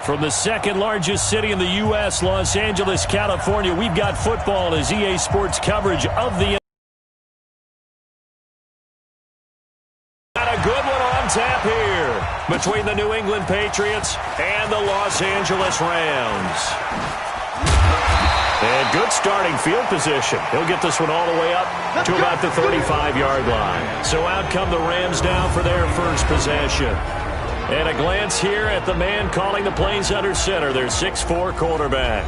From the second largest city in the U.S., Los Angeles, California, we've got football as EA Sports coverage of the got a good one on tap here between the New England Patriots and the Los Angeles Rams. And good starting field position. He'll get this one all the way up to about the 35-yard line. So out come the Rams now for their first possession. And a glance here at the man calling the plays under center, their 6'4" quarterback.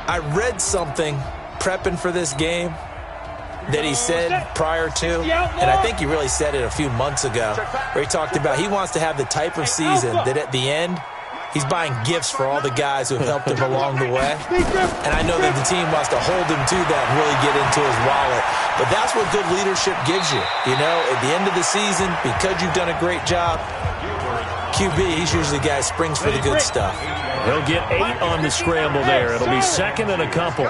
I read something prepping for this game that he said prior to, and I think he really said it a few months ago, where he talked about he wants to have the type of season that at the end, he's buying gifts for all the guys who have helped him along the way. And I know that the team wants to hold him to that and really get into his wallet. But that's what good leadership gives you. You know, at the end of the season, because you've done a great job, QB, he's usually the guy who springs for the good stuff. He'll get 8 on the scramble there. It'll be second and a couple.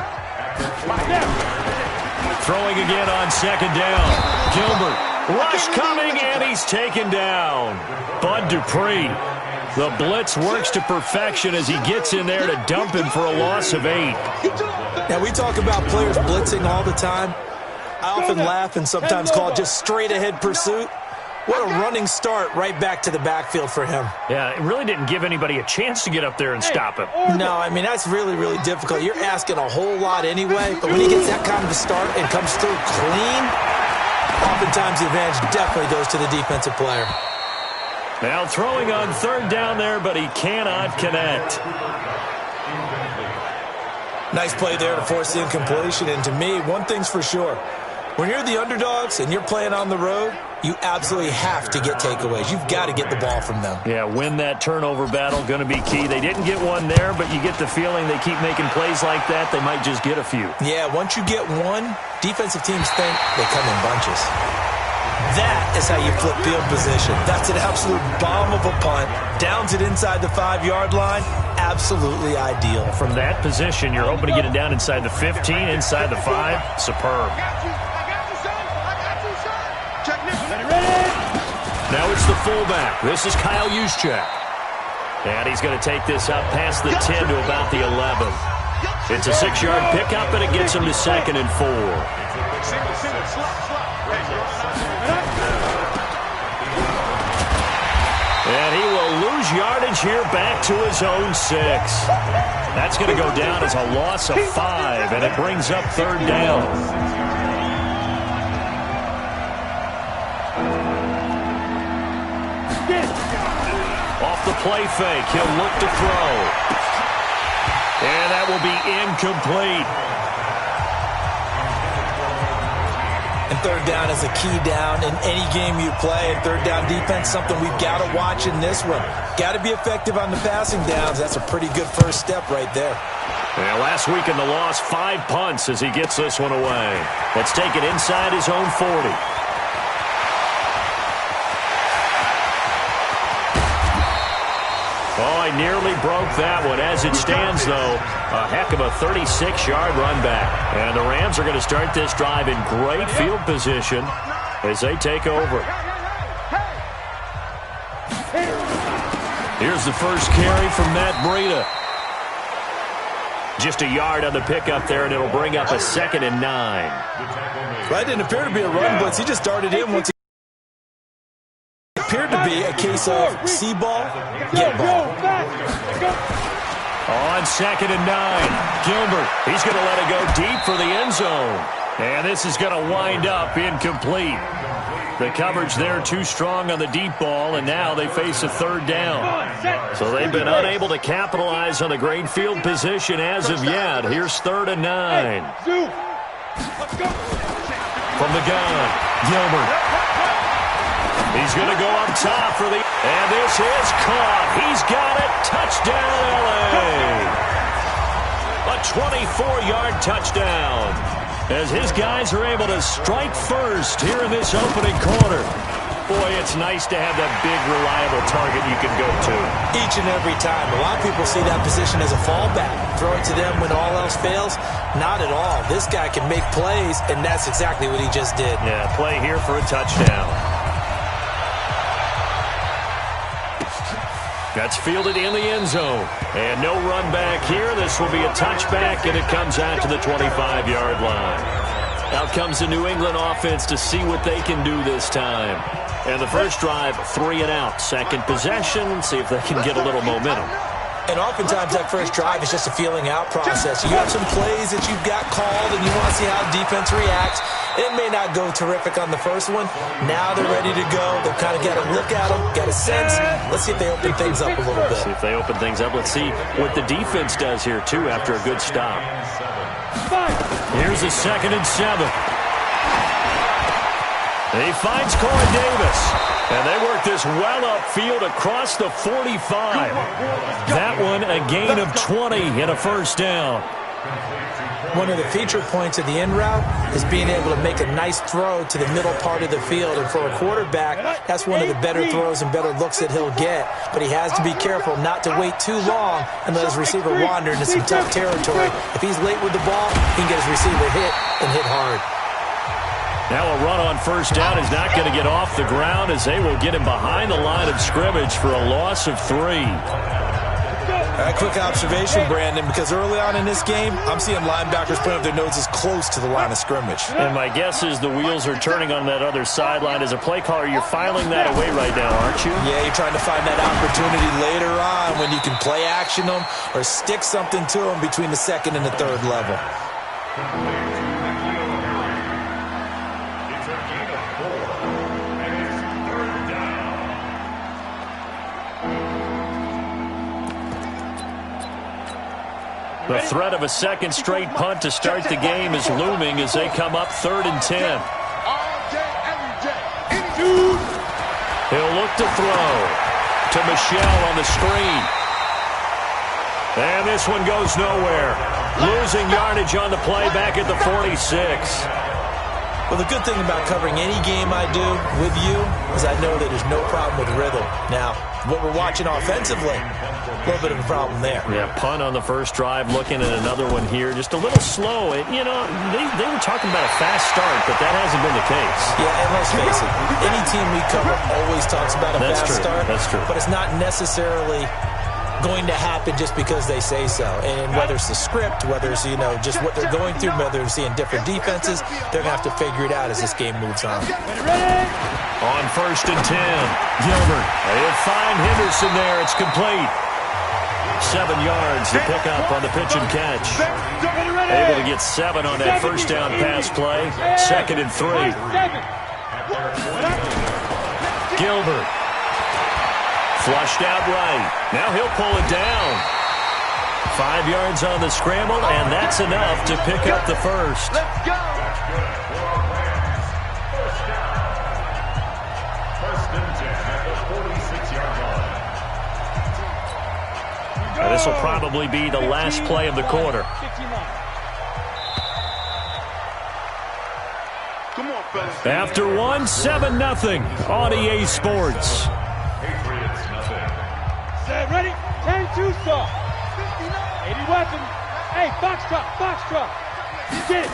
Throwing again on second down. Gilbert, rush coming, and he's taken down. Bud Dupree. The blitz works to perfection as he gets in there to dump him for a loss of 8. Now, we talk about players blitzing all the time. I often laugh and sometimes call it just straight-ahead pursuit. What a running start right back to the backfield for him. Yeah, it really didn't give anybody a chance to get up there and stop him. No, I mean, that's really, really difficult. You're asking a whole lot anyway, but when he gets that kind of a start and comes through clean, oftentimes the advantage definitely goes to the defensive player. Now throwing on third down there, but he cannot connect. Nice play there to force the incompletion, and to me, one thing's for sure. When you're the underdogs and you're playing on the road, you absolutely have to get takeaways. You've got to get the ball from them. Yeah, win that turnover battle, going to be key. They didn't get one there, but you get the feeling they keep making plays like that, they might just get a few. Yeah, once you get one, defensive teams think they come in bunches. That is how you flip field position. That's an absolute bomb of a punt. Downs it inside the 5-yard line. Absolutely ideal. From that position, you're hoping to get it down inside the 15, inside the 5. Superb. Now it's the fullback. This is Kyle Juszczyk. And he's going to take this up past the 10 to about the 11. It's a 6-yard pickup, and it gets him to second and 4. And he will lose yardage here back to his own 6. That's going to go down as a loss of 5, and it brings up third down. Off the play fake, he'll look to throw. And that will be incomplete. And third down is a key down in any game you play. And third down defense, something we've got to watch in this one. Got to be effective on the passing downs. That's a pretty good first step right there. Yeah, last week in the loss, 5 punts as he gets this one away. Let's take it inside his own 40. Oh, I nearly broke that one. As it stands, though, a heck of a 36-yard run back. And the Rams are going to start this drive in great field position as they take over. Here's the first carry from Matt Breida. Just a yard on the pickup there, and it'll bring up a 2nd and 9. Well, that didn't appear to be a run blitz. He just darted in once. Appeared to be a case of see ball, get ball. On 2nd and 9, Gilbert, he's going to let it go deep for the end zone. And this is going to wind up incomplete. The coverage there too strong on the deep ball, and now they face a third down. So they've been unable to capitalize on the great field position as of yet. Here's 3rd and 9. From the gun, Gilbert. He's going to go up top for the... And this is caught. He's got it. Touchdown, L.A. A 24-yard touchdown. As his guys are able to strike first here in this opening quarter. Boy, it's nice to have that big, reliable target you can go to. Each and every time. A lot of people see that position as a fallback. Throw it to them when all else fails. Not at all. This guy can make plays, and that's exactly what he just did. Yeah, play here for a touchdown. That's fielded in the end zone. And no run back here. This will be a touchback, and it comes out to the 25-yard line. Out comes the New England offense to see what they can do this time. And the first drive, 3 and out. Second possession, see if they can get a little momentum. And oftentimes that first drive is just a feeling out process. You have some plays that you've got called and you want to see how defense reacts. It may not go terrific on the first one. Now they're ready to go. They've kind of got to look at them, got a sense. Let's see if they open things up a little bit. See if they open things up. Let's see what the defense does here, too, after a good stop. Here's a 2nd and 7. He finds Corey Davis. And they work this well upfield across the 45. That one a gain of 20 and a first down. One of the feature points of the in route is being able to make a nice throw to the middle part of the field. And for a quarterback, that's one of the better throws and better looks that he'll get. But he has to be careful not to wait too long and let his receiver wander into some tough territory. If he's late with the ball, he can get his receiver hit and hit hard. Now a run on first down is not going to get off the ground as they will get him behind the line of scrimmage for a loss of 3. A quick observation, Brandon, because early on in this game, I'm seeing linebackers putting up their noses close to the line of scrimmage. And my guess is the wheels are turning on that other sideline. As a play caller, you're filing that away right now, aren't you? Yeah, you're trying to find that opportunity later on when you can play action them or stick something to them between the 2nd and the 3rd level. The threat of a second straight punt to start the game is looming as they come up 3rd and 10. He'll look to throw to Michelle on the screen. And this one goes nowhere. Losing yardage on the play back at the 46. Well, the good thing about covering any game I do with you is I know that there's no problem with rhythm. Now, what we're watching offensively, a little bit of a problem there. Yeah, punt on the first drive, looking at another one here. Just a little slow. You know, they were talking about a fast start, but that hasn't been the case. Yeah, and let's face it, any team we cover always talks about a fast start. That's true. But it's not necessarily going to happen just because they say so. And whether it's the script, whether it's, you know, just what they're going through, whether they're seeing different defenses, they're going to have to figure it out as this game moves on. On 1st and 10, Gilbert. They'll find Henderson there. It's complete. 7 yards to pick up on the pitch and catch. Able to get 7 on that first down pass play. 2nd and 3. Gilbert. Flushed out right. Now he'll pull it down. 5 yards on the scramble, and that's enough to pick up the first. Let's go. First and 10 at the 46-yard line. Now, this will probably be the last play of the quarter. Come on, fellas. After one, 7-0 on EA Sports. Ready? 10-2 stop. 80 weapons. Hey, box truck. Get it.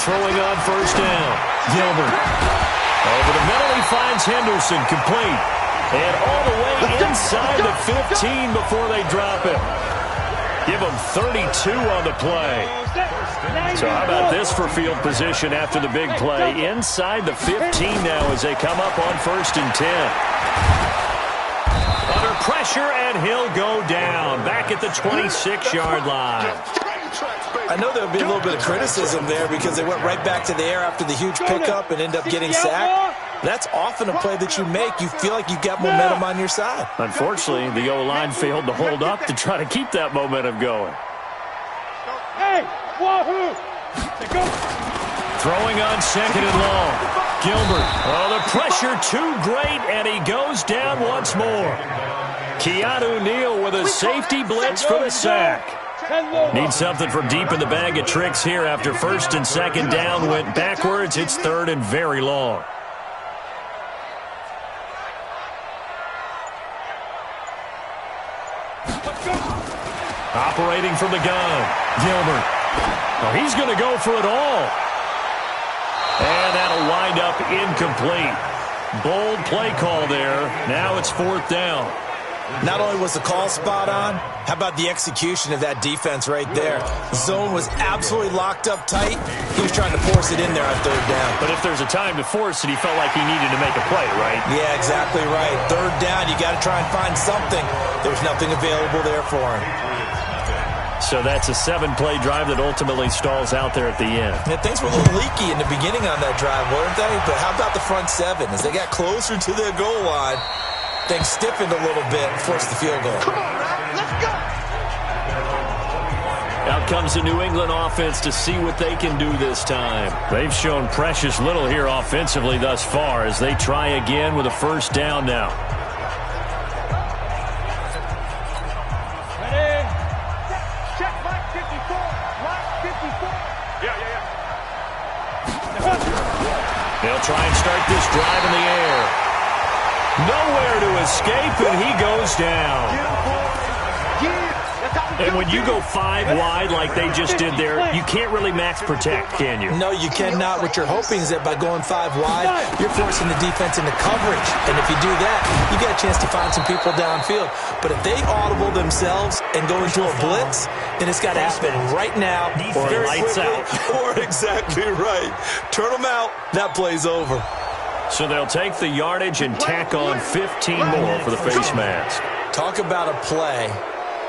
Throwing on first down. Gilbert. Over the middle, he finds Henderson, complete. And all the way inside the 15 before they drop him. Give him 32 on the play. So how about this for field position after the big play? Inside the 15 now as they come up on 1st and 10. Under pressure, and he'll go down. Back at the 26-yard line. I know there'll be a little bit of criticism there because they went right back to the air after the huge pickup and ended up getting sacked. That's often a play that you make. You feel like you've got momentum on your side. Unfortunately, the O-line failed to hold up to try to keep that momentum going. Hey, wahoo! Go. Throwing on 2nd and long. Gilbert. Oh, the pressure too great, and he goes down once more. Keanu Neal with a safety blitz for the sack. Need something from deep in the bag of tricks here after 1st and 2nd down went backwards. It's 3rd and very long. Operating from the gun, Gilbert. Oh, he's going to go for it all. And that'll wind up incomplete. Bold play call there. Now it's 4th down. Not only was the call spot on, how about the execution of that defense right there? The zone was absolutely locked up tight. He was trying to force it in there on third down. But if there's a time to force it, he felt like he needed to make a play, right? Yeah, exactly right. Third down, you got to try and find something. There's nothing available there for him. So that's a 7-play drive that ultimately stalls out there at the end. Yeah, things were a little leaky in the beginning on that drive, weren't they? But how about the front seven? As they got closer to their goal line, things stiffened a little bit and forced the field goal. Come on, man. Let's go. Out comes the New England offense to see what they can do this time. They've shown precious little here offensively thus far as they try again with a first down now. Ready? Check Mike 54. Mike 54. Yeah. They'll try and start this drive in the air. Nowhere to escape, and he goes down. And when you go 5 wide like they just did there, you can't really max protect, can you? No, you cannot. What you're hoping is that by going 5 wide, you're forcing the defense into coverage. And if you do that, you get a chance to find some people downfield. But if they audible themselves and go into a blitz, then it's got to happen right now Or very lights quickly, out. Or exactly right. Turn them out. That play's over. So they'll take the yardage and tack on 15 more for the face mask. Talk about a play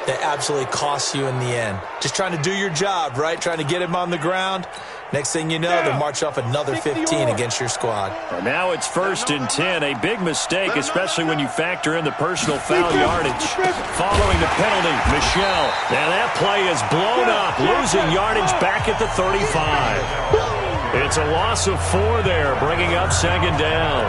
that absolutely costs you in the end. Just trying to do your job, right? Trying to get him on the ground. Next thing you know, they'll march off another 15 against your squad. And now it's 1st and 10. A big mistake, especially when you factor in the personal foul yardage. Following the penalty, Michelle. Now that play is blown up, losing yardage back at the 35. It's a loss of 4 there, bringing up 2nd down.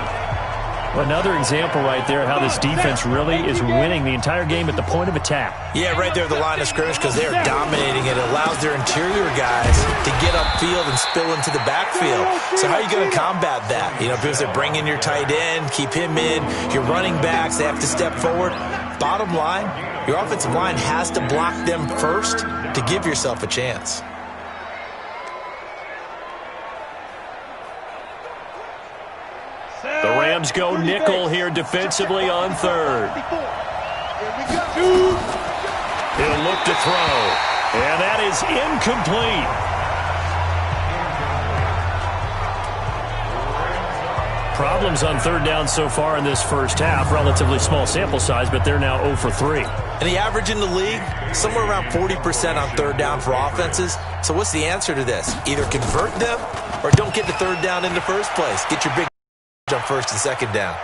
Another example right there how this defense really is winning the entire game at the point of attack. Yeah, right there at the line of scrimmage because they're dominating it. It allows their interior guys to get upfield and spill into the backfield. So how are you going to combat that? You know, because they bring in your tight end, keep him in, your running backs, they have to step forward. Bottom line, your offensive line has to block them first to give yourself a chance. The Rams go nickel here defensively on 3rd. He'll look to throw. And that is incomplete. Problems on 3rd down so far in this first half. Relatively small sample size, but they're now 0 for 3. And the average in the league, somewhere around 40% on 3rd down for offenses. So what's the answer to this? Either convert them or don't get to 3rd down in the first place. Get your big on 1st and 2nd down.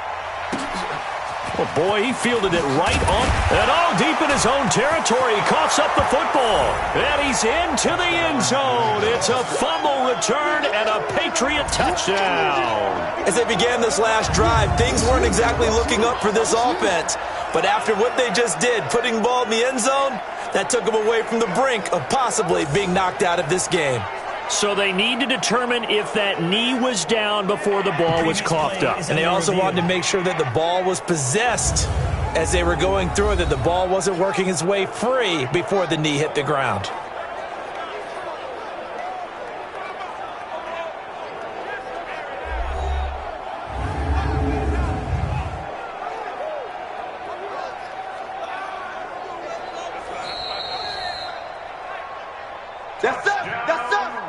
Oh, boy, he fielded it right on. And deep in his own territory. He coughs up the football. And he's into the end zone. It's a fumble return and a Patriot touchdown. As they began this last drive, things weren't exactly looking up for this offense. But after what they just did, putting the ball in the end zone, that took them away from the brink of possibly being knocked out of this game. So they need to determine if that knee was down before the ball was coughed up. And they also wanted to make sure that the ball was possessed as they were going through it, that the ball wasn't working its way free before the knee hit the ground. That's up.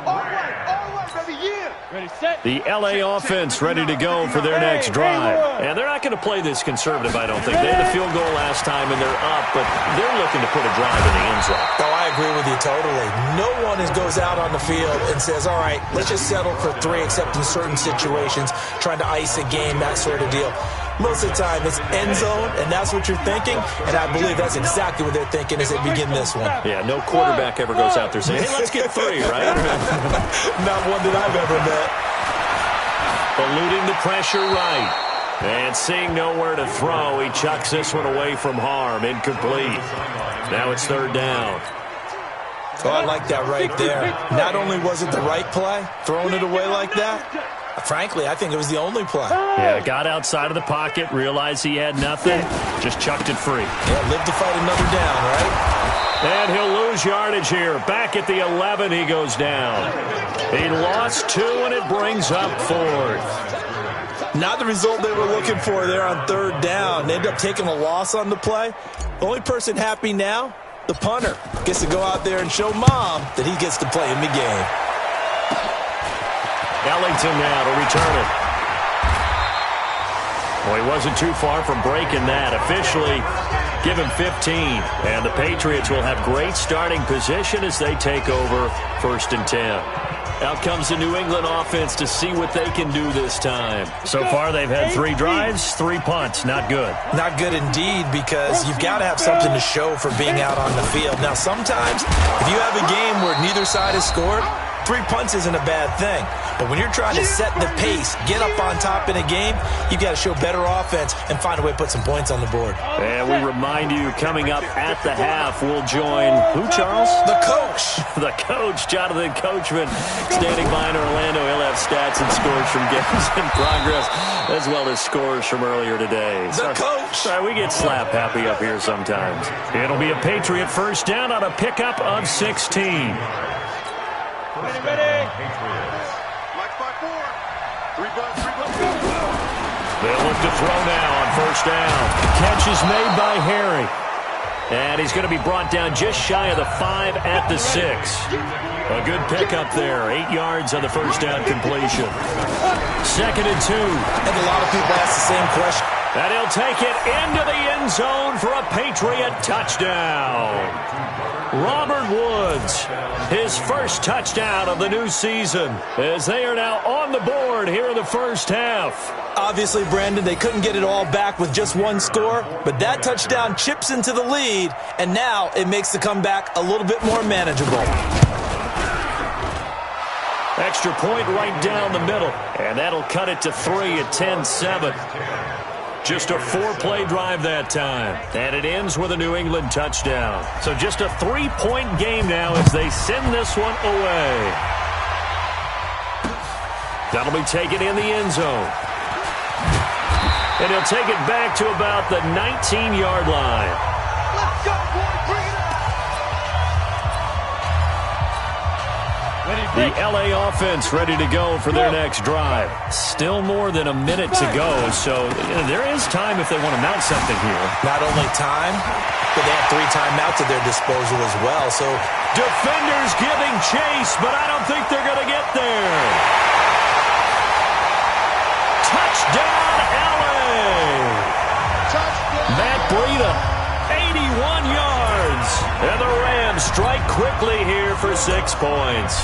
All right, baby, yeah. Ready, set. The L.A. offense ready to go for their next drive. And they're not going to play this conservative, I don't think. They had a field goal last time, and they're up, but they're looking to put a drive in the end zone. Oh, I agree with you totally. No one goes out on the field and says, all right, let's just settle for 3, except in certain situations, trying to ice a game, that sort of deal. Most of the time, it's end zone, and that's what you're thinking, and I believe that's exactly what they're thinking as they begin this one. Yeah, no quarterback ever goes out there saying, hey, let's get 3, right? Not one that I've ever met. Eluding the pressure right. And seeing nowhere to throw, he chucks this one away from harm. Incomplete. Now it's 3rd down. Oh, I like that right there. Not only was it the right play, throwing it away like that, frankly, I think it was the only play. Yeah, got outside of the pocket, realized he had nothing, just chucked it free. Yeah, live to fight another down, right? And he'll lose yardage here. Back at the 11, he goes down. He lost 2, and it brings up 4th. Not the result they were looking for there on third down. They end up taking a loss on the play. The only person happy now, the punter, gets to go out there and show Mom that he gets to play in the game. Ellington now to return it. Well, he wasn't too far from breaking that. Officially, give him 15. And the Patriots will have great starting position as they take over 1st and 10. Out comes the New England offense to see what they can do this time. So far, they've had 3 drives, 3 punts. Not good. Not good indeed, because you've got to have something to show for being out on the field. Now, sometimes, if you have a game where neither side has scored, 3 punts isn't a bad thing. But when you're trying to set the pace, get up on top in a game, you've got to show better offense and find a way to put some points on the board. And we remind you, coming up at the half, we'll join who, Charles? The coach. The coach, Jonathan Coachman, standing by in Orlando. He'll have stats and scores from games in progress, as well as scores from earlier today. The coach. Sorry, we get slap happy up here sometimes. It'll be a Patriot first down on a pickup of 16. Ready. They'll look to throw now on first down. Catch is made by Harry. And he's going to be brought down just shy of the 5 at the 6. A good pickup there. 8 yards on the first down completion. 2nd and 2. I think a lot of people ask the same question. And he'll take it into the end zone for a Patriot touchdown. Robert Woods, his first touchdown of the new season, as they are now on the board here in the first half. Obviously, Brandon, they couldn't get it all back with just 1 score, but that touchdown chips into the lead, and now it makes the comeback a little bit more manageable. Extra point right down the middle, and that'll cut it to 3 at 10-7. Just a 4-play drive that time, and it ends with a New England touchdown. So just a 3-point game now as they send this one away. That'll be taken in the end zone. And he'll take it back to about the 19-yard line. Let's go, boy. Bring it up. The L.A. offense ready to go for their next drive. Still more than a minute to go, so there is time if they want to mount something here. Not only time, but they have 3 timeouts at their disposal as well. So defenders giving chase, but I don't think they're going to get there. Touchdown, L.A. Matt Breida, 81 yards. And the Rams strike quickly here for 6 points.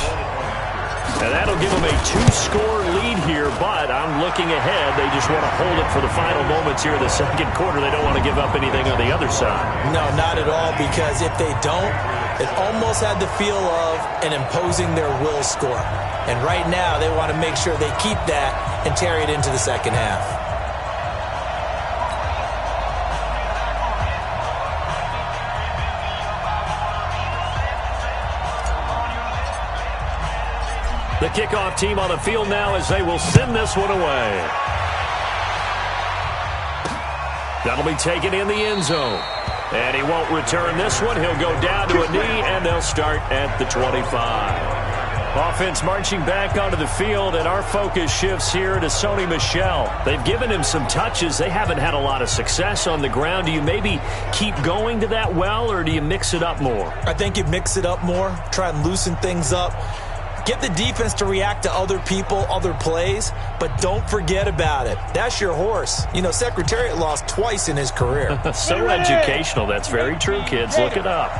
And that'll give them a 2-score lead here, but I'm looking ahead. They just want to hold it for the final moments here in the second quarter. They don't want to give up anything on the other side. No, not at all, because if they don't, it almost had the feel of an imposing their will score. And right now, they want to make sure they keep that and carry it into the second half. The kickoff team on the field now as they will send this one away. That'll be taken in the end zone. And he won't return this one. He'll go down to a knee, and they'll start at the 25. Offense marching back onto the field, and our focus shifts here to Sony Michel. They've given him some touches. They haven't had a lot of success on the ground. Do you maybe keep going to that well, or do you mix it up more? I think you mix it up more, try and loosen things up. Get the defense to react to other people, other plays, but don't forget about it. That's your horse. You know, Secretariat lost twice in his career. So educational. That's very true, kids. Look it up.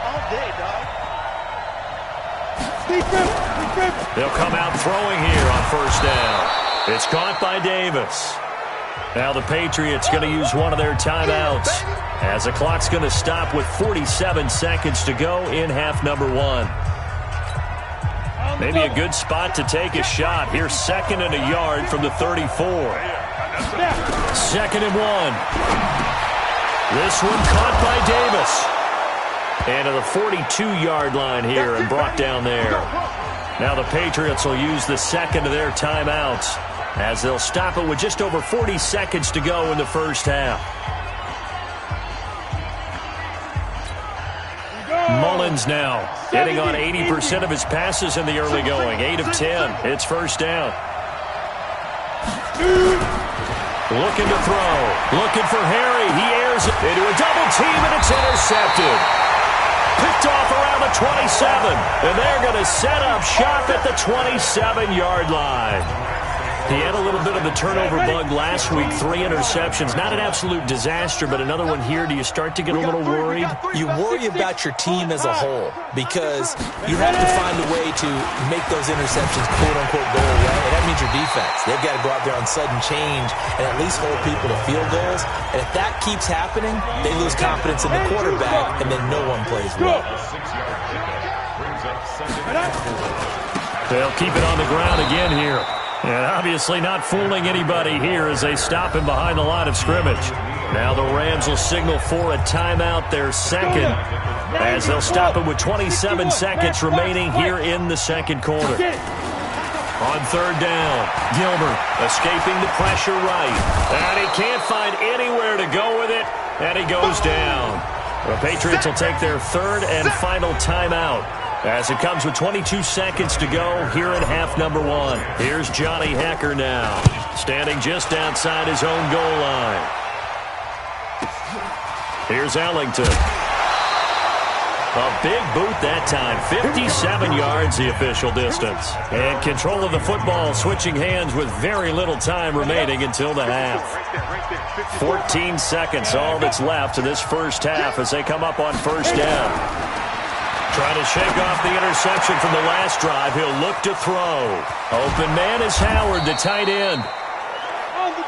All day, dog. They'll come out throwing here on first down. It's caught by Davis. Now the Patriots going to use one of their timeouts as the clock's going to stop with 47 seconds to go in half number 1. Maybe a good spot to take a shot. Here's 2nd and a yard from the 34. 2nd and 1. This one caught by Davis. And to the 42-yard line here and brought down there. Now the Patriots will use the 2nd of their timeouts as they'll stop it with just over 40 seconds to go in the first half. Mullins now hitting on 80% of his passes in the early going. 8 of 10. It's first down. Looking to throw. Looking for Harry. He airs it into a double team, and it's intercepted. Picked off around the 27. And they're going to set up shop at the 27-yard line. He had a little bit of the turnover bug last week, 3 interceptions. Not an absolute disaster, but another one here. Do you start to get a little worried? You worry about your team as a whole because you have to find a way to make those interceptions, quote-unquote, go away. And that means your defense. They've got to go out there on sudden change and at least hold people to field goals. And if that keeps happening, they lose confidence in the quarterback, and then no one plays well. They'll keep it on the ground again here. And obviously not fooling anybody here as they stop him behind the line of scrimmage. Now the Rams will signal for a timeout, their second, as they'll stop him with 27 seconds remaining here in the second quarter. On third down, Gilbert escaping the pressure right. And he can't find anywhere to go with it, and he goes down. The Patriots will take their third and final timeout, as it comes with 22 seconds to go here in half number 1. Here's Johnny Hekker now, standing just outside his own goal line. Here's Ellington. A big boot that time, 57 yards the official distance. And control of the football switching hands with very little time remaining until the half. 14 seconds, all that's left in this first half as they come up on first down. Trying to shake off the interception from the last drive. He'll look to throw. Open man is Howard, the tight end.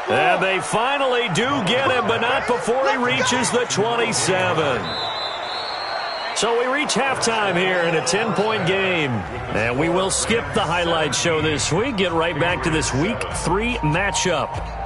And they finally do get him, but not before he reaches the 27. So we reach halftime here in a 10-point game. And we will skip the highlight show this week. Get right back to this Week 3 matchup.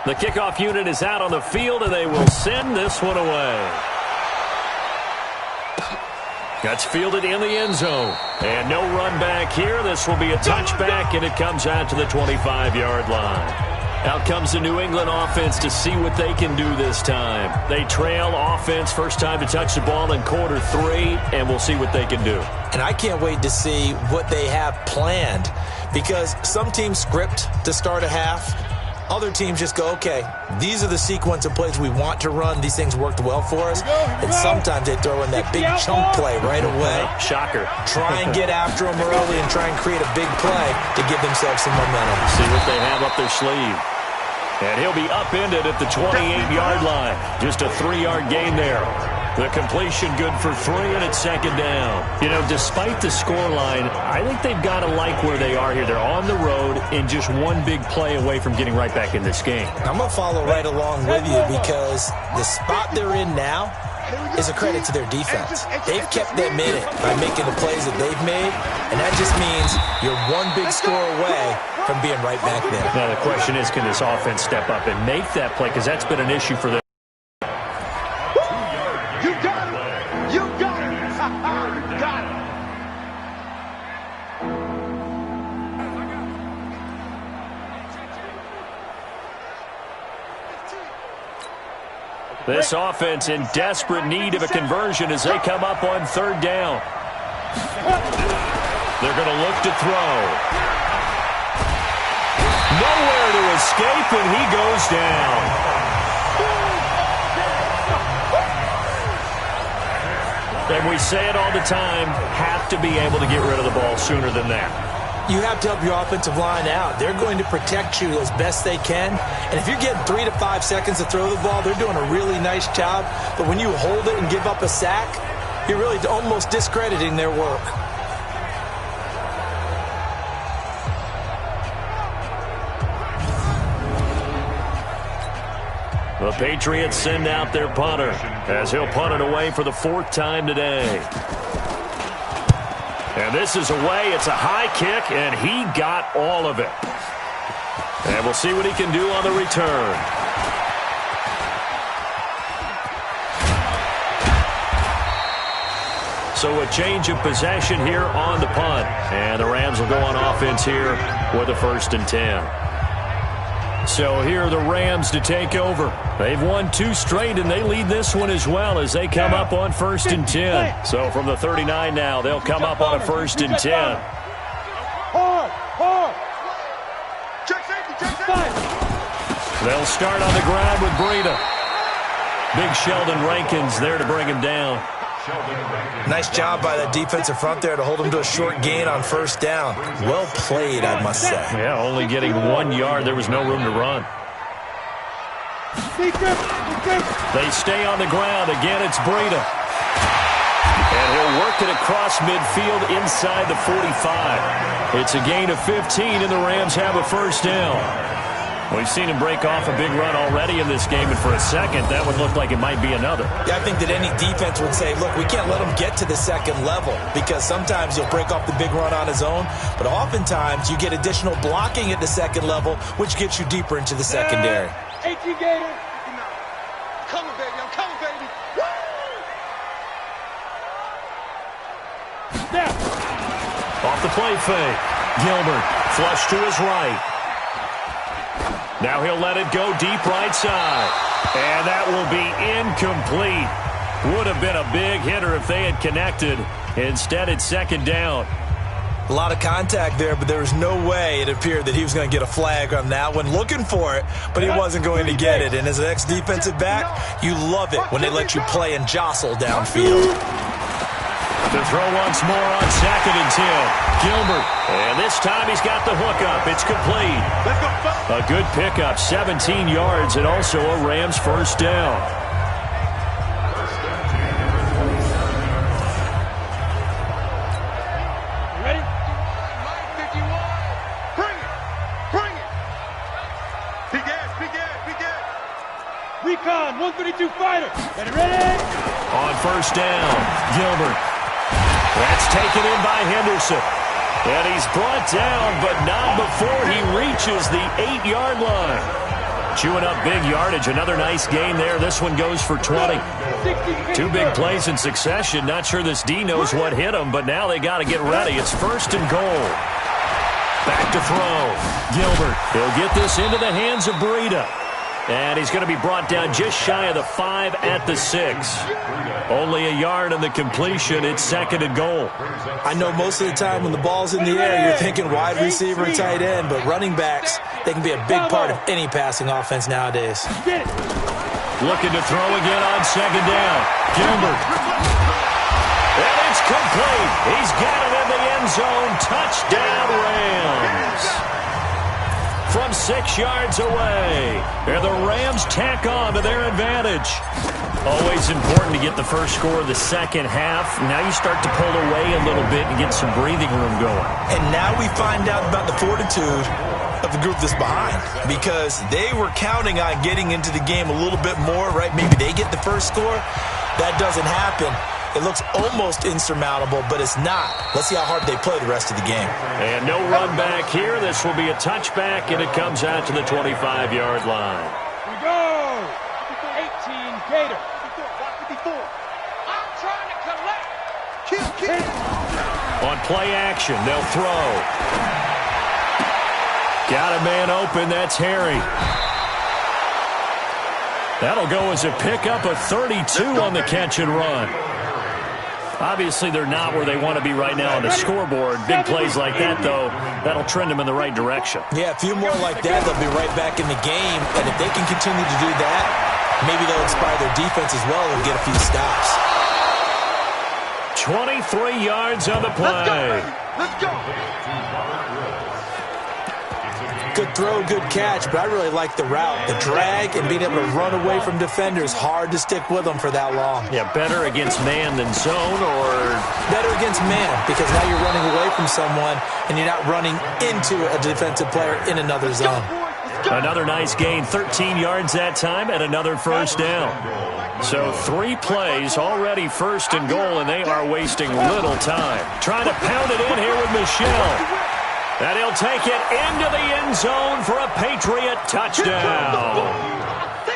The kickoff unit is out on the field, and they will send this one away. That's fielded in the end zone. And no run back here. This will be a touchback, and it comes out to the 25-yard line. Out comes the New England offense to see what they can do this time. They trail offense, first time to touch the ball in quarter 3, and we'll see what they can do. And I can't wait to see what they have planned, because some teams script to start a half. Other teams just go, okay, these are the sequence of plays we want to run. These things worked well for us. And sometimes they throw in that big chunk play right away. Shocker. Try and get after them early and try and create a big play to give themselves some momentum. See what they have up their sleeve. And he'll be upended at the 28-yard line. Just a 3-yard gain there. The completion good for 3, and it's second down. You know, despite the scoreline, I think they've got to like where they are here. They're on the road and just one big play away from getting right back in this game. I'm going to follow right along with you because the spot they're in now is a credit to their defense. They've kept them in it by making the plays that they've made, and that just means you're one big score away from being right back there. Now the question is, can this offense step up and make that play? Because that's been an issue for them. This offense in desperate need of a conversion as they come up on third down. They're going to look to throw. Nowhere to escape, and he goes down. And we say it all the time, have to be able to get rid of the ball sooner than that. You have to help your offensive line out. They're going to protect you as best they can. And if you're getting 3 to 5 seconds to throw the ball, they're doing a really nice job. But when you hold it and give up a sack, you're really almost discrediting their work. The Patriots send out their punter as he'll punt it away for the 4th time today. And this is away. It's a high kick, and he got all of it. And we'll see what he can do on the return. So a change of possession here on the punt. And the Rams will go on offense here with a 1st and 10. So here are the Rams to take over. They've won 2 straight, and they lead this one as well as they come up on 1st and 10. So from the 39 now, they'll come up on a 1st and 10. They'll start on the ground with Breida. Big Sheldon Rankins there to bring him down. Nice job by that defensive front there to hold him to a short gain on 1st down. Well played, I must say. Yeah, only getting 1 yard. There was no room to run. They stay on the ground. Again, it's Breida. And he'll work it across midfield inside the 45. It's a gain of 15, and the Rams have a 1st down. We've seen him break off a big run already in this game, and for a second, that would look like it might be another. Yeah, I think that any defense would say, look, we can't let him get to the 2nd level, because sometimes he'll break off the big run on his own, but oftentimes you get additional blocking at the 2nd level, which gets you deeper into the secondary. 18 Gator. I'm coming, baby. I'm coming, baby. Step. Off the play fake. Gilbert flush to his right. Now he'll let it go deep right side. And that will be incomplete. Would have been a big hitter if they had connected. Instead, it's 2nd down. A lot of contact there, but there was no way it appeared that he was going to get a flag on that one. Looking for it, but he wasn't going to get it. And as an ex-defensive back, you love it when they let you play and jostle downfield. To throw once more on 2nd and 10. Gilbert. And this time he's got the hook up. It's complete. A good pickup, 17 yards, and also a Rams 1st down. Ready? Bring it. Bring it. Big ass, big ass, big ass. Recon, 132 fighter. Ready? On 1st down, Gilbert. That's taken in by Henderson. And he's brought down, but not before he reaches the 8-yard line. Chewing up big yardage. Another nice gain there. This one goes for 20. 2 big plays in succession. Not sure this D knows what hit him, but now they got to get ready. It's 1st and goal. Back to throw. Gilbert. He'll get this into the hands of Breida. And he's going to be brought down just shy of the 5 at the 6. Only a yard on the completion. It's 2nd and goal. I know most of the time when the ball's in the air, you're thinking wide receiver and tight end, but running backs, they can be a big part of any passing offense nowadays. Looking to throw again on 2nd down. Gilbert. And it's complete. He's got it in the end zone. Touchdown, Rams. From 6 yards away. And the Rams tack on to their advantage. Always important to get the first score of the second half. Now you start to pull away a little bit and get some breathing room going. And now we find out about the fortitude of the group that's behind, because they were counting on getting into the game a little bit more, right? Maybe they get the first score. That doesn't happen. It looks almost insurmountable, but it's not. Let's see how hard they play the rest of the game. And no run back here. This will be a touchback, and it comes out to the 25-yard line. We go. 18 Gator. I'm trying to collect. Kill. On play action, they'll throw. Got a man open. That's Harry. That'll go as a pickup of 32 on the catch and run. Obviously, they're not where they want to be right now on the scoreboard. Big plays like that, though, that'll trend them in the right direction. Yeah, a few more like that, they'll be right back in the game. And if they can continue to do that, maybe they'll inspire their defense as well and get a few stops. 23 yards on the play. Let's go. Good throw, good catch, but I really like the route. The drag and being able to run away from defenders, hard to stick with them for that long. Yeah, better against man than zone, or? Better against man, because now you're running away from someone and you're not running into a defensive player in another zone. Another nice gain, 13 yards that time, and another first down. So 3 plays, already 1st and goal, and they are wasting little time. Trying to pound it in here with Michelle. And he'll take it into the end zone for a Patriot touchdown.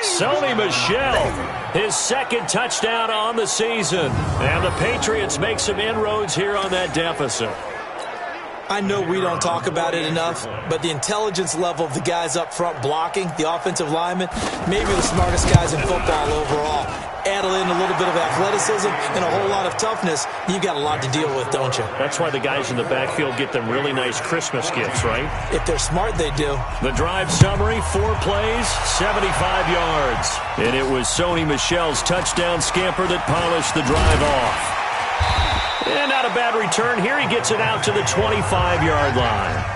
Sony Michel, his second touchdown on the season. And the Patriots make some inroads here on that deficit. I know we don't talk about it enough, but the intelligence level of the guys up front blocking, the offensive linemen, maybe the smartest guys in football overall. Add in a little bit of athleticism and a whole lot of toughness, you've got a lot to deal with, don't you? That's why the guys in the backfield get them really nice Christmas gifts, right? If they're smart, they do. The drive summary, 4 plays, 75 yards. And it was Sony Michel's touchdown scamper that polished the drive off. And not a bad return here. He gets it out to the 25-yard line.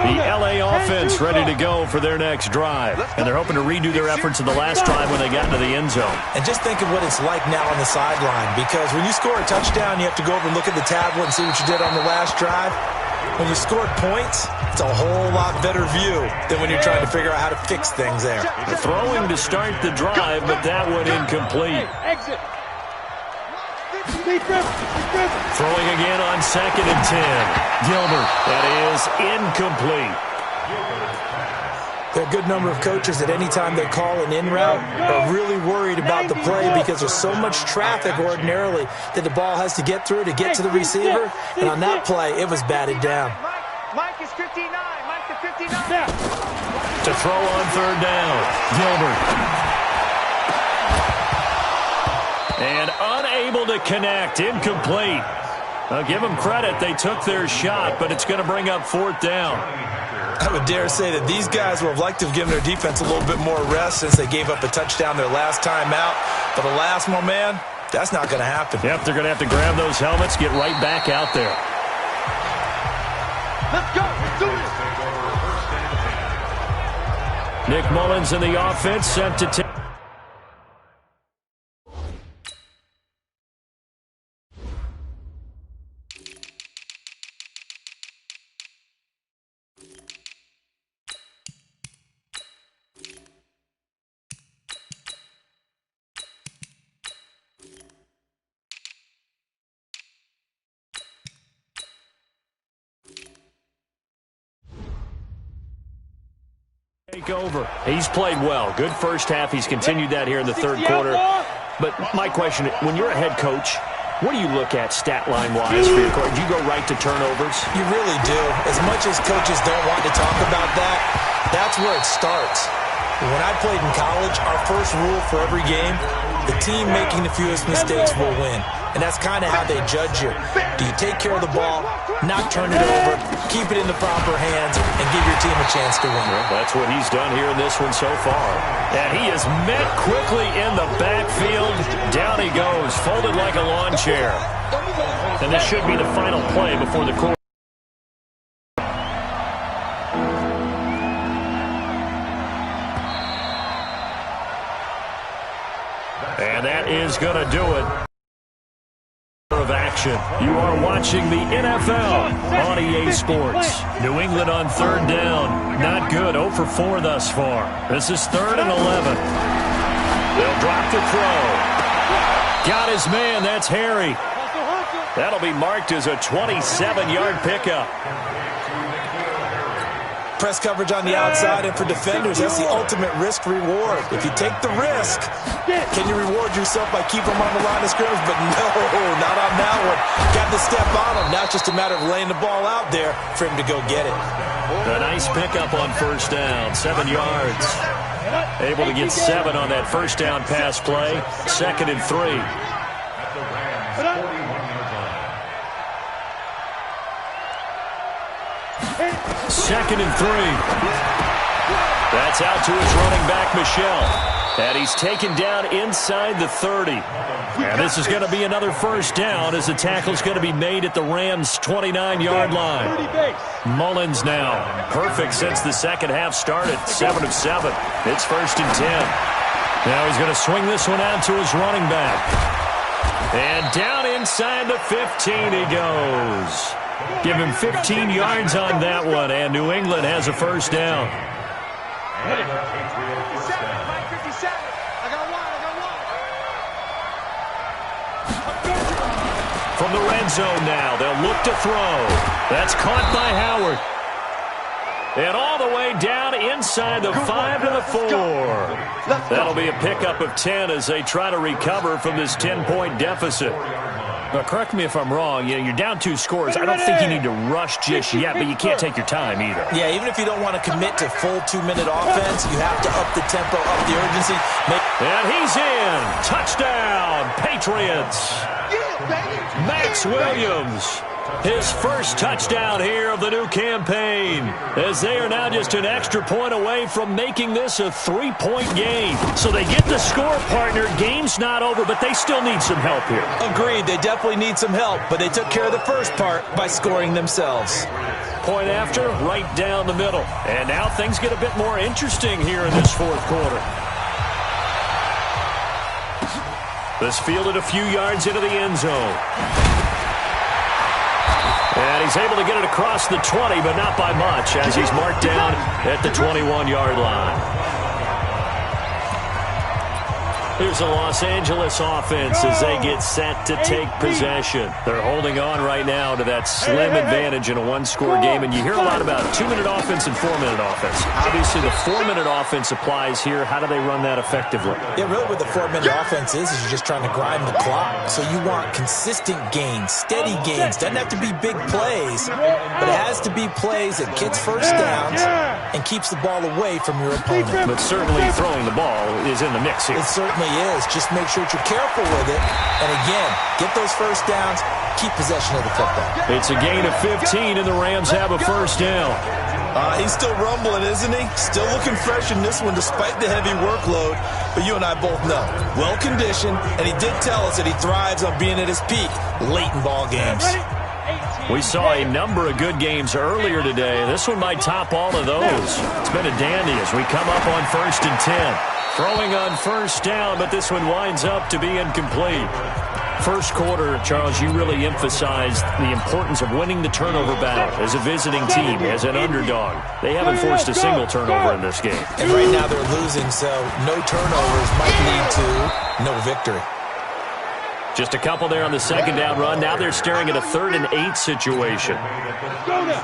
The L.A. offense ready to go for their next drive. And they're hoping to redo their efforts in the last drive when they got into the end zone. And just think of what it's like now on the sideline. Because when you score a touchdown, you have to go over and look at the tablet and see what you did on the last drive. When you scored points, it's a whole lot better view than when you're trying to figure out how to fix things there. The throwing to start the drive, but that one incomplete. Exit. Throwing again on 2nd and 10. Gilbert. That is incomplete. There are a good number of coaches at any time they call an in route are really worried about the play because there's so much traffic ordinarily that the ball has to get through to get to the receiver. And on that play, it was batted down. Mike is 59. Mike is 59. To throw on 3rd down. Gilbert. And unable to connect. Incomplete. I'll give them credit. They took their shot, but it's going to bring up 4th down. I would dare say that these guys would have liked to have given their defense a little bit more rest since they gave up a touchdown their last time out. But alas, my man, that's not going to happen. Yep, they're going to have to grab those helmets, get right back out there. Let's go. Let's do this. Nick Mullins in the offense sent to take. Take over. He's played well. Good first half. He's continued that here in the 3rd quarter. But my question, when you're a head coach, what do you look at stat line-wise for your coach? Do you go right to turnovers? You really do. As much as coaches don't want to talk about that, that's where it starts. When I played in college, our first rule for every game, the team making the fewest mistakes will win. And that's kind of how they judge you. Do you take care of the ball, not turn it over, keep it in the proper hands, and give your team a chance to win? Well, that's what he's done here in this one so far. And he is met quickly in the backfield. Down he goes, folded like a lawn chair. And this should be the final play before the quarter. And that is going to do it. Of action. You are watching the NFL on EA Sports. New England on 3rd down. Not good. 0 for 4 thus far. This is 3rd and 11. They'll drop the throw. Got his man. That's Harry. That'll be marked as a 27-yard pickup. Press coverage on the outside, and for defenders, that's the ultimate risk-reward. If you take the risk, can you reward yourself by keeping them on the line of scrimmage? But no, not on that one. Got to step on him. Now it's just a matter of laying the ball out there for him to go get it. A nice pickup on 1st down, 7 yards. Able to get 7 on that 1st down pass play. 2nd and 3. 2nd and 3. That's out to his running back, Michel. And he's taken down inside the 30. And this is going to be another 1st down as the tackle's going to be made at the Rams' 29-yard line. Mullins now. Perfect since the 2nd half started. 7 of 7. It's 1st and 10. Now he's going to swing this one out to his running back. And down inside the 15 he goes. Give him 15 yards on that one, and New England has a 1st down. From the red zone now, they'll look to throw. That's caught by Howard. And all the way down inside the 5 to the 4. That'll be a pickup of 10 as they try to recover from this 10-point deficit. Now, correct me if I'm wrong. You're down 2 scores. I don't think you need to rush just yet, but you can't take your time either. Yeah, even if you don't want to commit to full 2-minute offense, you have to up the tempo, up the urgency. And he's in. Touchdown, Patriots. Max Williams. His first touchdown here of the new campaign, as they are now just an extra point away from making this a 3-point game. So they get the score, partner. Game's not over, but they still need some help here. Agreed. They definitely need some help, but they took care of the first part by scoring themselves. Point after, right down the middle. And now things get a bit more interesting here in this fourth quarter. This fielded a few yards into the end zone. And he's able to get it across the 20, but not by much, as he's marked down at the 21-yard line. Here's the Los Angeles offense as they get set to take possession. They're holding on right now to that slim advantage in a one-score game, and you hear a lot about 2-minute offense and 4-minute offense. Obviously, the 4-minute offense applies here. How do they run that effectively? Yeah, really what the 4-minute offense is you're just trying to grind the clock. So you want consistent gains, steady gains. Doesn't have to be big plays, but it has to be plays that gets first downs and keeps the ball away from your opponent. But certainly throwing the ball is in the mix here. It certainly is. Just make sure that you're careful with it. And again, get those first downs, keep possession of the football. It's a gain of 15, and the Rams have a first down. He's still rumbling, isn't he? Still looking fresh in this one despite the heavy workload. But you and I both know, well-conditioned, and he did tell us that he thrives on being at his peak late in ball games. We saw a number of good games earlier today. This one might top all of those. It's been a dandy as we come up on 1st and 10. Throwing on first down, but this one winds up to be incomplete. First quarter, Charles, you really emphasized the importance of winning the turnover battle as a visiting team, as an underdog. They haven't forced a single turnover in this game. And right now they're losing, so no turnovers might lead to no victory. Just a couple there on the second down run. Now they're staring at a 3rd and 8 situation.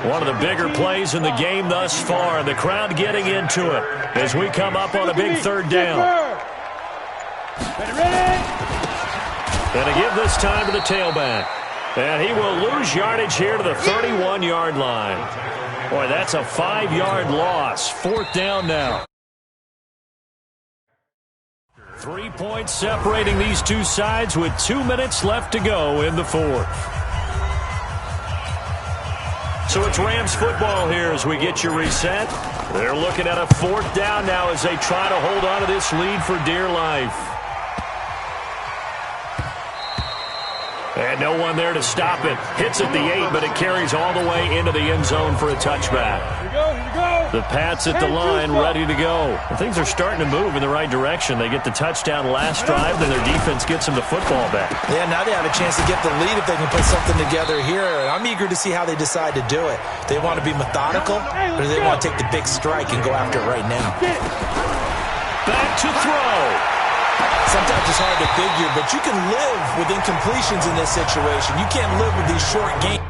One of the bigger plays in the game thus far. The crowd getting into it as we come up on a big 3rd down. Going to give this time to the tailback. And he will lose yardage here to the 31-yard line. Boy, that's a 5-yard loss. 4th down now. 3 points separating these two sides with 2 minutes left to go in the fourth. So it's Rams football here as we get you reset. They're looking at a 4th down now as they try to hold on to this lead for dear life. And no one there to stop it. Hits at the 8, but it carries all the way into the end zone for a touchback. Here we go. The Pats at the line, ready to go. And things are starting to move in the right direction. They get the touchdown last drive, then their defense gets them the football back. Yeah, now they have a chance to get the lead if they can put something together here. And I'm eager to see how they decide to do it. They want to be methodical, or do they want to take the big strike and go after it right now? Back to throw. Sometimes it's hard to figure, but you can live with incompletions in this situation. You can't live with these short games.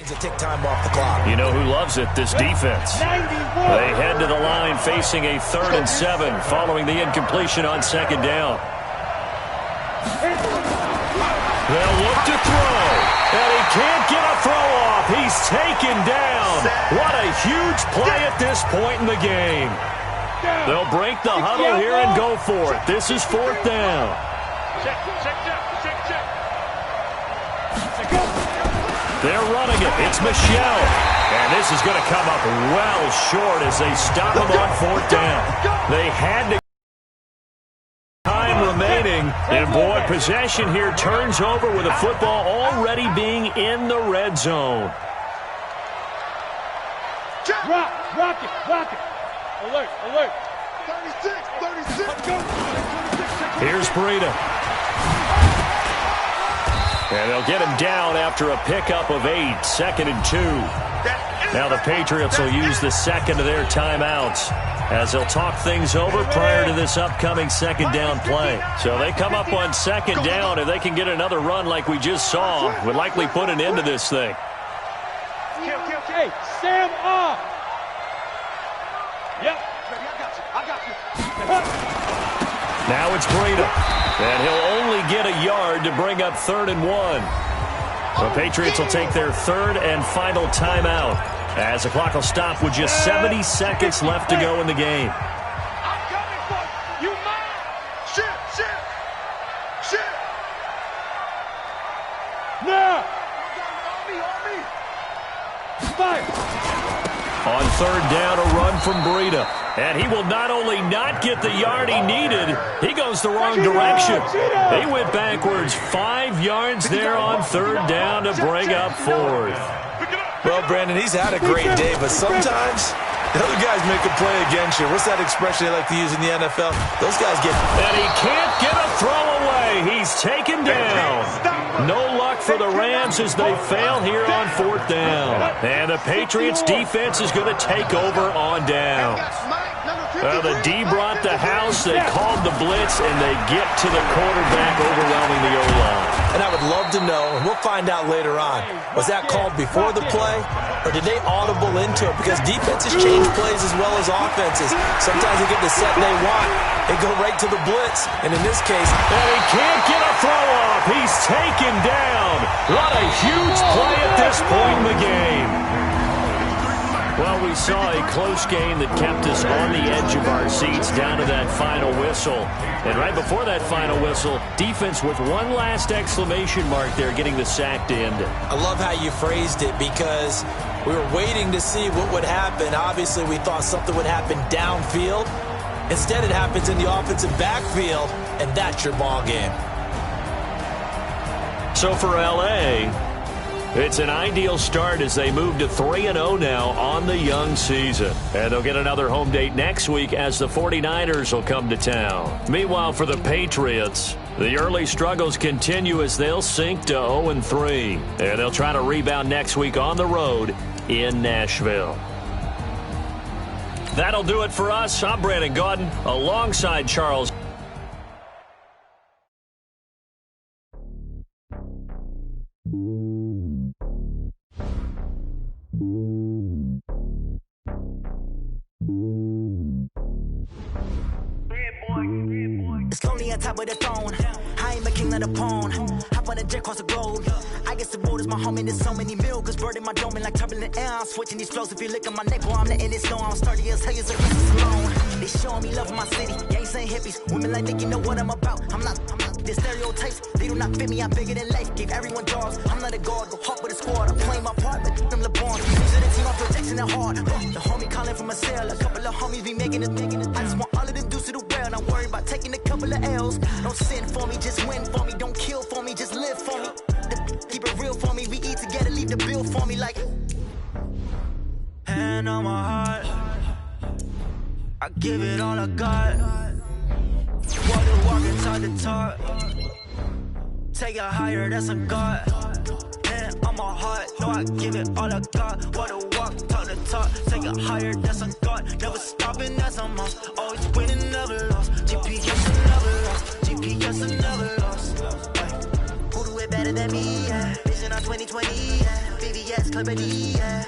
To take time off the clock. You know who loves it? This defense. They head to the line facing a 3rd and 7 following the incompletion on 2nd down. They'll look to throw, and he can't get a throw off. He's taken down. What a huge play at this point in the game. They'll break the huddle here and go for it. This is 4th down. They're running it. It's Michelle. And this is going to come up well short as they stop him on 4th down. They had to. Remaining, and boy, possession here turns over with the football already being in the red zone. Rock it. Alert. 36. Here's Breida. And they'll get him down after a pickup of 8, 2nd and 2. Now the Patriots will use the second of their timeouts as they'll talk things over prior to this upcoming second down play. So they come up on second down. If they can get another run like we just saw, would likely put an end to this thing. Okay, Sam off. Yep. I got you. Now it's Breida. And he'll only get a yard to bring up 3rd and 1. The Patriots will take their third and final timeout as the clock will stop with just 70 seconds left to go in the game. I'm coming for you. You mine. Shit. Now. On me. Fire. On third down, a run from Breida. And he will not only not get the yard he needed, he goes the wrong direction. He went backwards 5 yards there on third down to bring up 4th. Well, Brandon, he's had a great day, but sometimes the other guys make a play against you. What's that expression they like to use in the NFL? Those guys get... And he can't get a throw away. He's taken down. No luck for the Rams as they fail here on 4th down. And the Patriots defense is going to take over on down. The D brought the house. They called the blitz, and they get to the quarterback, overwhelming the O-line. And I would love to know, and we'll find out later on, was that called before the play, or did they audible into it? Because defenses change plays as well as offenses. Sometimes they get the set they want. They go right to the blitz. And in this case... And he can't get a throw off. He's taken down. What a huge play at this point in the game. Well, we saw a close game that kept us on the edge of our seats down to that final whistle. And right before that final whistle, defense with one last exclamation mark there, getting the sack to end it. I love how you phrased it, because we were waiting to see what would happen. Obviously, we thought something would happen downfield. Instead, it happens in the offensive backfield, and that's your ball game. So for L.A., it's an ideal start as they move to 3-0 now on the young season. And they'll get another home date next week as the 49ers will come to town. Meanwhile, for the Patriots, the early struggles continue as they'll sink to 0-3. And they'll try to rebound next week on the road in Nashville. That'll do it for us. I'm Brandon Gaudin alongside Charles. It's lonely on top of the throne. I ain't the king of the pawn. Hop on a jet across the globe. I guess the road is my home and there's so many milkers burning my dome like turbulent air. I'm switching these flows. If you look at my neck, boy, I'm letting it snow. I'm sturdy as hell, as a alone. They showing me love in my city. Gangs ain't hippies. Women like think you know what I'm about. I'm not the stereotypes. They do not fit me. I'm bigger than life. Gave everyone jobs. I'm not a guard. Go hard with a squad. I'm playing my part, but them LeBron. These are the team. I'm projecting it hard. The homie calling from a cell. A couple of homies be making it. I just want all of them dudes to the well. Don't worry about taking a couple of L's. Don't sin for me, just win for me. Don't kill for me, just live for me. Keep it real for me. We eat together, leave the bill for me like. Hand on my heart, I give it all I got. Water walk inside the talk. Take it higher, that's a God. Hand on my heart, no, I give it all I got. Water walk, talk the talk. Take it higher, that's a God. Never stopping, that's a must. Always winning, never lost. GPS, I never lost. GPS, I never lost. Who do it better than me? Yeah. Vision on 2020. Yeah. VVS, Clarity. Yeah.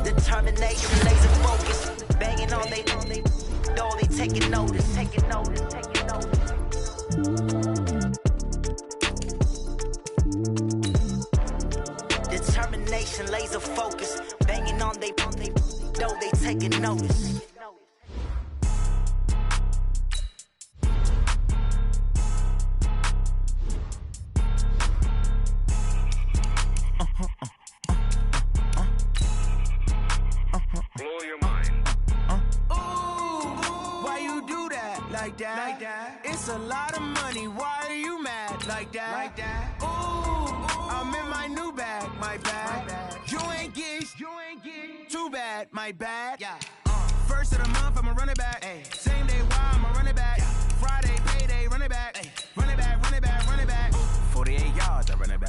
Determination, laser focus. Banging on they taking notice. Determination, laser focus. Banging on they taking notice. Like that. It's a lot of money. Why are you mad like that? Ooh, I'm in my new bag. My bad. You ain't get too bad. My bad. Yeah. First of the month, I'ma run it back. Ay. Same day, why I'ma run it back. Yeah. Friday, payday, run it back. Ay. Run it back. 48 yards, I run it back.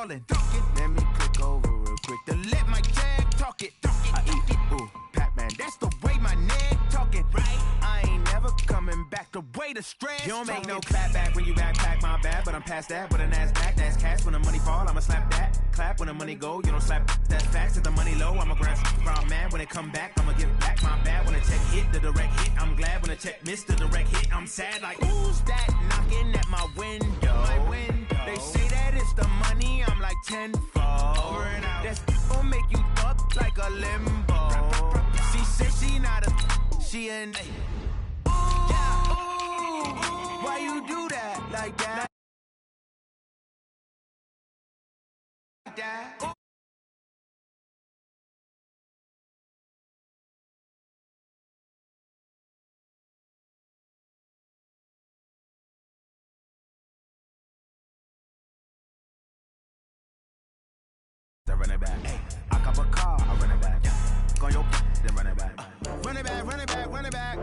ballin'. Let me click over real quick to let my jag talk it. I eat it, ooh, Pac-Man, that's the way my neck talking. Right, I ain't never coming back the way the stress. You don't make no clap back when you backpack, my bad, but I'm past that. With a NASDAQ, that's cash. When the money fall, I'ma slap that. Clap when the money go, you don't slap. That's facts. If the money low, I'ma grab from man. When it come back, I'ma give back my bad. When the check hit, the direct hit, I'm glad. When the check missed the direct hit, I'm sad. Like, who's that knocking at my window? They say that it's the money, I'm like tenfold. Over and out. That's gon' make you up like a limbo. She said she not a, she an ooh, yeah, ooh, why you do that like that? Like that. I run it back. Hey, I cop a car, I run it back. Go on your then run it back. Run it back, run it back, run it back.